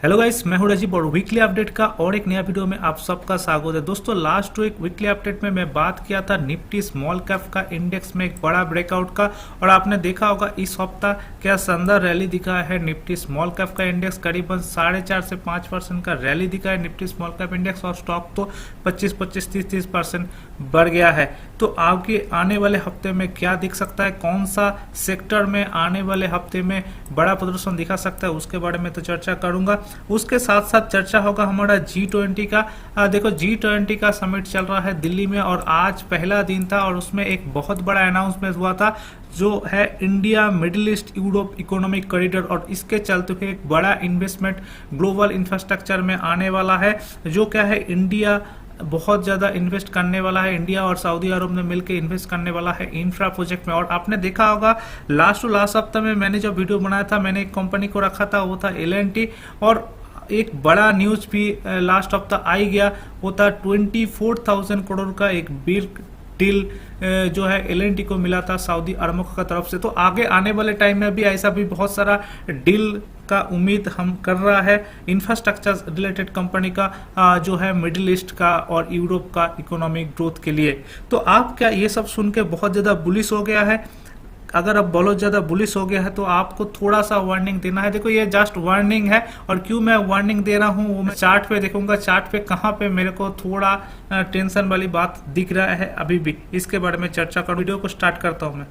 Hello guys, मैं हूं राजीव और वीकली अपडेट का और एक नया वीडियो में आप सबका स्वागत है। दोस्तों, लास्ट वीक वीकली अपडेट में मैं बात किया था निफ्टी स्मॉल कैप का इंडेक्स में एक बड़ा ब्रेकआउट का, और आपने देखा होगा इस हफ्ता क्या शानदार रैली दिखा है निफ्टी स्मॉल कैप का इंडेक्स। करीबन 4.5 से 5% का रैली दिखा है निफ्टी स्मॉल कैप इंडेक्स, और स्टॉक तो 25-30% बढ़ गया है। तो आगे आने वाले हफ्ते में क्या दिख सकता है, कौन सा सेक्टर में आने वाले हफ्ते में बड़ा प्रदर्शन दिखा सकता है, उसके बारे में तो चर्चा करूंगा। उसके साथ साथ चर्चा होगा हमारा G20 का। देखो, G20 का समिट चल रहा है दिल्ली में, और आज पहला दिन था और उसमें एक बहुत बड़ा अनाउंसमेंट हुआ था जो है India middle east Europe economic corridor, और इसके चलते हुए एक बड़ा इन्वेस्टमेंट ग्लोबल इंफ्रास्ट्रक्चर में आने वाला है। जो क्या है, इंडिया बहुत ज़्यादा इन्वेस्ट करने वाला है। इंडिया और सऊदी अरब ने मिलकर इन्वेस्ट करने वाला है इंफ्रा प्रोजेक्ट में। और आपने देखा होगा लास्ट हफ्ते में मैंने जो वीडियो बनाया था, मैंने एक कंपनी को रखा था, वो था L&T, और एक बड़ा न्यूज भी लास्ट हफ्ता आ ही गया, वो था 24,000 करोड़ का एक बिग डील जो है L&T को मिला था सऊदी अरब की तरफ से। तो आगे आने वाले टाइम में भी ऐसा भी बहुत सारा डील का उम्मीद हम कर रहा है इंफ्रास्ट्रक्चर रिलेटेड कंपनी का, जो है मिडिल ईस्ट का और यूरोप का इकोनॉमिक ग्रोथ के लिए। तो आप क्या ये सब सुन के बहुत ज़्यादा बुलिश हो गया है? अगर आप बहुत ज़्यादा बुलिश हो गया है तो आपको थोड़ा सा वार्निंग देना है। देखो, ये जस्ट वार्निंग है, और क्यों मैं वार्निंग दे रहा हूँ वो मैं चार्ट पे देखूंगा। चार्ट पे कहाँ पे मेरे को थोड़ा टेंशन वाली बात दिख रहा है अभी भी, इसके बारे में चर्चा कर वीडियो को स्टार्ट करता हूँ मैं।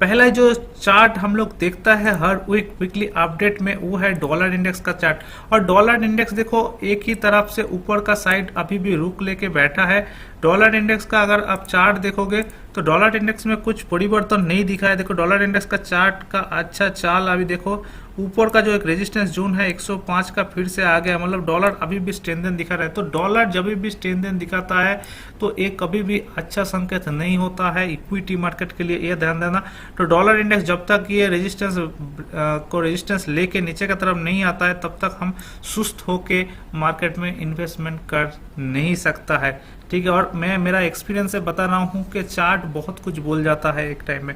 पहला जो चार्ट हम लोग देखता है हर वीकली अपडेट में, वो है डॉलर इंडेक्स का चार्ट। और डॉलर इंडेक्स देखो एक ही तरफ से ऊपर का साइड अभी भी रुक लेके बैठा है। डॉलर इंडेक्स का अगर आप चार्ट देखोगे तो डॉलर इंडेक्स में कुछ परिवर्तन नहीं दिखा है। देखो, डॉलर इंडेक्स का चार्ट का अच्छा चाल अभी देखो, ऊपर का जो एक रेजिस्टेंस जोन है 105 का फिर से आ गया, मतलब डॉलर अभी भी स्ट्रेंथन दिखा रहा है। तो डॉलर जब भी स्ट्रेंथन दिखाता है तो एक कभी भी अच्छा संकेत नहीं होता है इक्विटी मार्केट के लिए, ये ध्यान देना। तो डॉलर इंडेक्स जब तक ये रेजिस्टेंस लेके नीचे की तरफ नहीं आता है, तब तक हम सुस्त होके मार्केट में इन्वेस्टमेंट कर नहीं सकता है, ठीक है। और मैं मेरा एक्सपीरियंस से बता रहा हूँ कि चार्ट बहुत कुछ बोल जाता है एक टाइम में,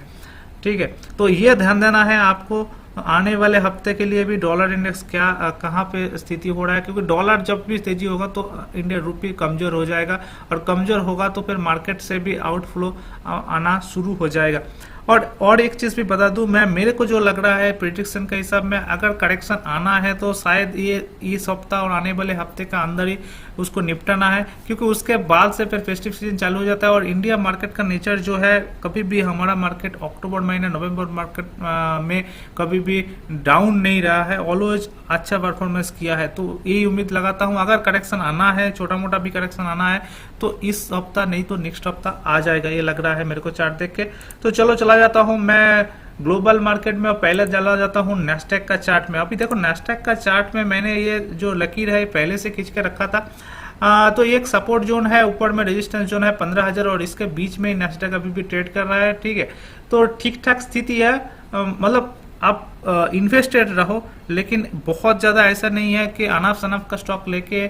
ठीक है। तो ये ध्यान देना है आपको आने वाले हफ्ते के लिए भी डॉलर इंडेक्स क्या कहाँ पे स्थिति हो रहा है, क्योंकि डॉलर जब भी तेजी होगा तो इंडियन रुपी कमजोर हो जाएगा, और कमजोर होगा तो फिर मार्केट से भी आउटफ्लो आना शुरू हो जाएगा। और एक चीज भी बता दूं मैं, मेरे को जो लग रहा है प्रिडिक्शन के हिसाब में, अगर करेक्शन आना है तो शायद ये इस हफ्ता और आने वाले हफ्ते का अंदर ही उसको निपटाना है, क्योंकि उसके बाद से फिर फेस्टिव सीजन चालू हो जाता है। और इंडिया मार्केट का नेचर जो है, कभी भी हमारा मार्केट अक्टूबर महीने नवंबर मार्केट में कभी भी डाउन नहीं रहा है, ऑलवेज अच्छा परफॉर्मेंस किया है। तो यही उम्मीद लगाता हूँ अगर करेक्शन आना है, छोटा मोटा भी करेक्शन आना है, तो इस हफ्ता नहीं तो नेक्स्ट हफ्ता आ जाएगा, ये लग रहा है मेरे को चार्ट देख के। तो चलो चला जाता हूँ मैं ग्लोबल मार्केट में, और पहले चला जाता हूँ नेस्डैक का चार्ट में। अभी देखो नेस्डैक का चार्ट में मैंने ये जो लकीर है पहले से खींच के रखा था। तो ये एक सपोर्ट जोन है, ऊपर में रेजिस्टेंस जोन है 15,000, और इसके बीच में नेस्डैक अभी भी ट्रेड कर रहा है, ठीक है। तो ठीक ठाक स्थिति है, मतलब आप इन्वेस्टेड रहो, लेकिन बहुत ज़्यादा ऐसा नहीं है कि अनाप शनाप का स्टॉक लेके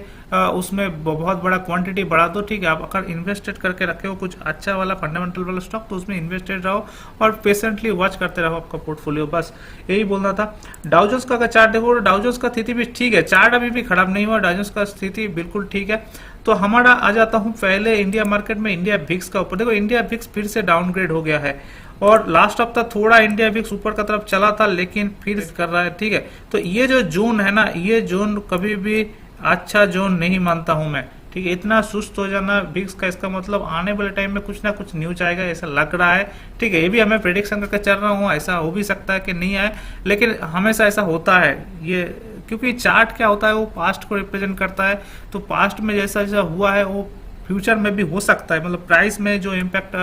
उसमें बहुत बड़ा क्वांटिटी बढ़ा दो, ठीक है। आप अगर इन्वेस्टेड करके रखे हो कुछ अच्छा वाला फंडामेंटल वाला स्टॉक, तो उसमें इन्वेस्टेड रहो और पेशेंटली वॉच करते रहो आपका पोर्टफोलियो, बस यही बोलना था। डाउ जोन्स का चार्ट देखो, डाउ जोन्स का स्थिति भी ठीक है, चार्ट अभी भी खराब नहीं हुआ, डाउ जोन्स का स्थिति बिल्कुल ठीक है। तो हमारा आ जाता हूँ पहले इंडिया मार्केट में, इंडिया विक्स का ऊपर। देखो, इंडिया विक्स फिर से डाउनग्रेड हो गया है, और लास्ट हफ्ता थोड़ा इंडिया विक्स ऊपर की तरफ चला था, लेकिन फिर कर रहा है, ठीक है। तो ये जो जोन है ना, ये जोन कभी भी अच्छा जोन नहीं मानता हूं मैं, ठीक है। इतना सुस्त हो जाना विक्स का, इसका मतलब आने वाले टाइम में कुछ ना कुछ न्यूज आएगा, ऐसा लग रहा है, ठीक है। ये भी हमें प्रेडिक्शन करके चल रहा हूँ, ऐसा हो भी सकता है कि नहीं आए, लेकिन हमेशा ऐसा होता है ये, क्योंकि चार्ट क्या होता है, वो पास्ट को रिप्रेजेंट करता है। तो पास्ट में जैसा जैसा हुआ है वो फ्यूचर में भी हो सकता है, मतलब प्राइस में जो इम्पैक्ट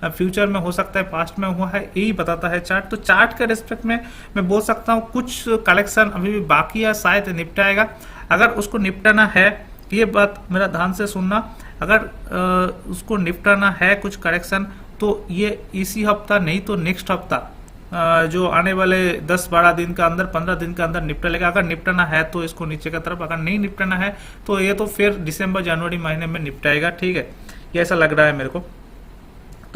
फ्यूचर में हो सकता है पास्ट में हुआ है, यही बताता है चार्ट। तो चार्ट के रिस्पेक्ट में मैं बोल सकता हूँ कुछ कलेक्शन अभी भी बाकी है, शायद निपटाएगा। अगर उसको निपटाना है, ये बात मेरा ध्यान से सुनना, अगर उसको निपटाना है कुछ करेक्शन, तो ये इसी हफ्ता नहीं तो नेक्स्ट हफ्ता, जो आने वाले 10-12 दिन के अंदर, 15 दिन के अंदर निपटा लेगा। अगर निपटाना है तो इसको नीचे की तरफ, अगर नहीं निपटाना है तो ये तो फिर दिसंबर जनवरी महीने में निपटाएगा, ठीक है। ये ऐसा लग रहा है मेरे को।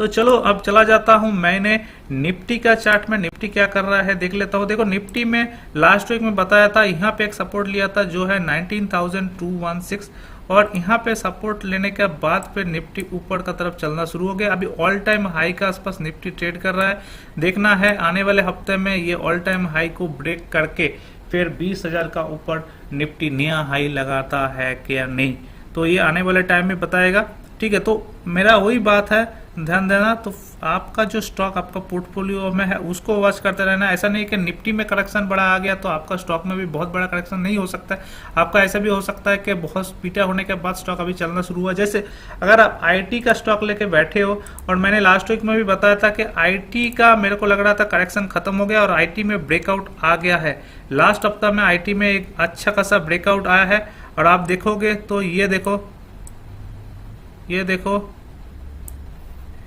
तो चलो अब चला जाता हूं मैंने निफ्टी का चार्ट में, निफ्टी क्या कर रहा है देख लेता हूं। देखो निफ्टी में लास्ट वीक में बताया था यहाँ पे एक सपोर्ट लिया था जो है 19,216 और यहाँ पे सपोर्ट लेने के बाद फिर निफ्टी ऊपर का तरफ चलना शुरू हो गया। अभी ऑल टाइम हाई का आसपास निफ्टी ट्रेड कर रहा है। देखना है आने वाले हफ्ते में ये ऑल टाइम हाई को ब्रेक करके फिर 20,000 का ऊपर निफ्टी नया हाई लगाता है क्या नहीं, तो ये आने वाले टाइम में बताएगा। ठीक है, तो मेरा वही बात है, ध्यान देना। तो आपका जो स्टॉक आपका पोर्टफोलियो में है उसको वॉच करते रहना। ऐसा नहीं कि निफ्टी में करेक्शन बड़ा आ गया तो आपका स्टॉक में भी बहुत बड़ा करेक्शन नहीं हो सकता है। आपका ऐसा भी हो सकता है कि बहुत पीटा होने के बाद स्टॉक अभी चलना शुरू हुआ। जैसे अगर आप आईटी का स्टॉक लेके बैठे हो, और मैंने लास्ट वीक में भी बताया था कि आईटी का मेरे को लग रहा था करेक्शन खत्म हो गया और आईटी में ब्रेकआउट आ गया है। लास्ट हफ्ता में आईटी में एक अच्छा खासा ब्रेकआउट आया है और आप देखोगे तो ये देखो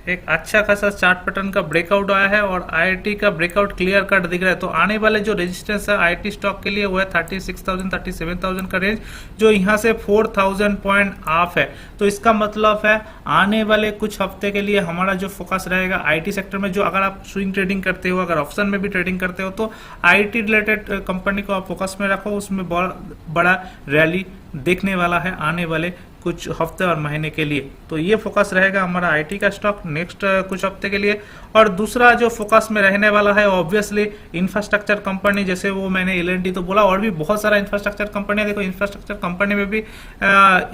एक अच्छा खासा चार्ट पैटर्न का ब्रेकआउट आया है और आईटी का ब्रेकआउट क्लियर कट दिख रहा है। तो आने वाले जो रेजिस्टेंस है आईटी स्टॉक के लिए वो है 36,000 37,000 का रेंज, जो यहाँ से 4,000 पॉइंट ऑफ है। तो इसका मतलब है आने वाले कुछ हफ्ते के लिए हमारा जो फोकस रहेगा आईटी सेक्टर में, जो अगर आप स्विंग ट्रेडिंग करते हो, अगर ऑप्शन में भी ट्रेडिंग करते हो, तो आईटी रिलेटेड कंपनी को आप फोकस में रखो। उसमें बहुत बड़ा रैली देखने वाला है आने वाले कुछ हफ्ते और महीने के लिए। तो ये फोकस रहेगा हमारा आईटी का स्टॉक नेक्स्ट कुछ हफ्ते के लिए। और दूसरा जो फोकस में रहने वाला है ऑब्वियसली इंफ्रास्ट्रक्चर कंपनी, जैसे वो मैंने एल&टी तो बोला, और भी बहुत सारा इंफ्रास्ट्रक्चर कंपनी। देखो इंफ्रास्ट्रक्चर कंपनी में भी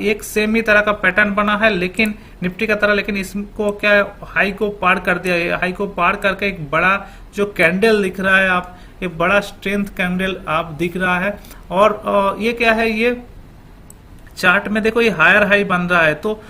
एक सेम ही तरह का पैटर्न बना है लेकिन निफ्टी का तरह, लेकिन इसको क्या हाई को पार कर दिया। हाई को पार करके एक बड़ा जो कैंडल दिख रहा है, आप एक बड़ा स्ट्रेंथ कैंडल आप दिख रहा है। और ये क्या है, ये चार्ट में देखो ये हायर हाई बन रहा है। तो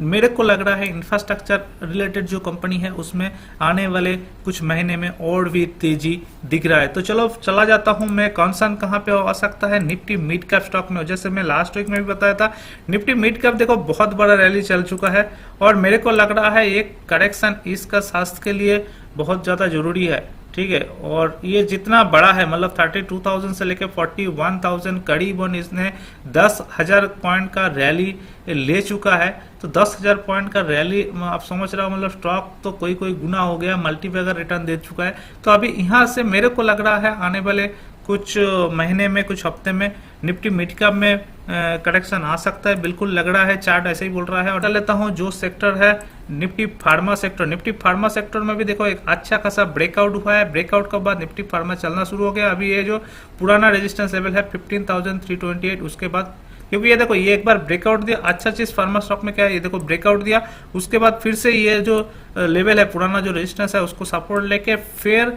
मेरे को लग रहा है इंफ्रास्ट्रक्चर रिलेटेड जो कंपनी है उसमें आने वाले कुछ महीने में और भी तेजी दिख रहा है। तो चलो चला जाता हूं मैं, कंसर्न कहां पे आ सकता है निफ्टी मिड कैप स्टॉक में। जैसे मैं लास्ट वीक में भी बताया था, निफ्टी मिड कैप देखो बहुत बड़ा रैली चल चुका है और मेरे को लग रहा है एक करेक्शन इसका स्वास्थ्य के लिए बहुत ज्यादा जरूरी है। ठीक है, और ये जितना बड़ा है, मतलब 32,000 से लेकर 41,000 करीबन इसने 10,000 पॉइंट का रैली ले चुका है। तो 10,000 पॉइंट का रैली आप समझ रहे हो, मतलब स्टॉक तो कोई गुना हो गया, मल्टीबैगर रिटर्न दे चुका है। तो अभी यहाँ से मेरे को लग रहा है आने वाले कुछ महीने में, कुछ हफ्ते में निफ्टी मिड कैप में करेक्शन आ सकता है, बिल्कुल लग रहा है, चार्ट ऐसे ही बोल रहा है। और लेता हूं जो सेक्टर है Nifty pharma sector. Nifty pharma sector में भी देखो एक अच्छा खासा ब्रेकआउट हुआ है। ब्रेकआउट के बाद निफ्टी फार्मा चलना शुरू हो गया। अभी ये जो पुराना रेजिस्टेंस लेवल है 15,328, उसके बाद क्योंकि ये देखो ये एक बार ब्रेकआउट दिया, अच्छा चीज फार्मा स्टॉक में क्या है, ये देखो ब्रेकआउट दिया, उसके बाद फिर से ये जो लेवल है पुराना जो रेजिस्टेंस है उसको सपोर्ट लेके फिर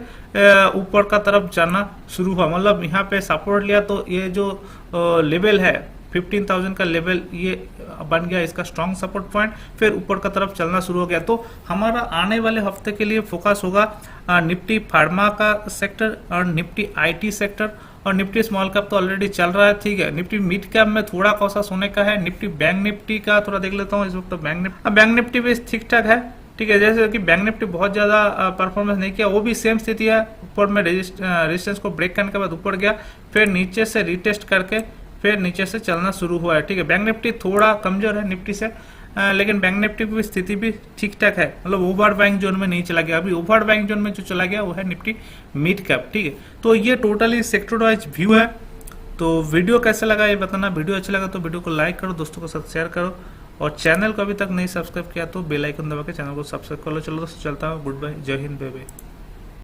ऊपर का तरफ जाना शुरू हुआ। मतलब यहाँ पे सपोर्ट लिया तो ये जो लेवल है 15,000 का लेवल ये बन गया इसका स्ट्रॉन्ग सपोर्ट पॉइंट, फिर ऊपर का तरफ चलना शुरू हो गया। तो हमारा आने वाले हफ्ते के लिए फोकस होगा निफ्टी फार्मा का सेक्टर और निफ्टी आईटी सेक्टर और निफ्टी स्मॉल कैप तो ऑलरेडी चल रहा है। ठीक है, निफ्टी मिड कैप में थोड़ा कॉशस होने का है। निफ्टी बैंक निफ्टी का थोड़ा देख लेता हूँ इस वक्त। बैंक निफ्टी भी ठीक ठाक है। ठीक है, जैसे कि बैंक निफ्टी बहुत ज्यादा परफॉर्मेंस नहीं किया, वो भी सेम स्थिति है। ऊपर में रेजिस्टेंस को ब्रेक करने के बाद ऊपर गया, फिर नीचे से रिटेस्ट करके फिर नीचे से चलना शुरू हुआ है। ठीक है, बैंक निफ्टी थोड़ा कमजोर है निफ्टी से, लेकिन बैंक निफ्टी की स्थिति भी ठीक ठाक है, मतलब ओवर बैंक जोन में नहीं चला गया। अभी ओवर बैंक जोन में जो चला गया वो है निफ्टी मिड कैप। ठीक है, तो ये टोटली सेक्टर वाइज व्यू है। तो वीडियो कैसा लगा ये बताना। वीडियो अच्छा लगा तो वीडियो को लाइक करो, दोस्तों के साथ शेयर करो, और चैनल को अभी तक नहीं सब्सक्राइब किया तो बेल आइकन दबा के चैनल को सब्सक्राइब कर लो। चलो दोस्तों चलता हूँ, गुड बाय, जय हिंद, बाय बाय।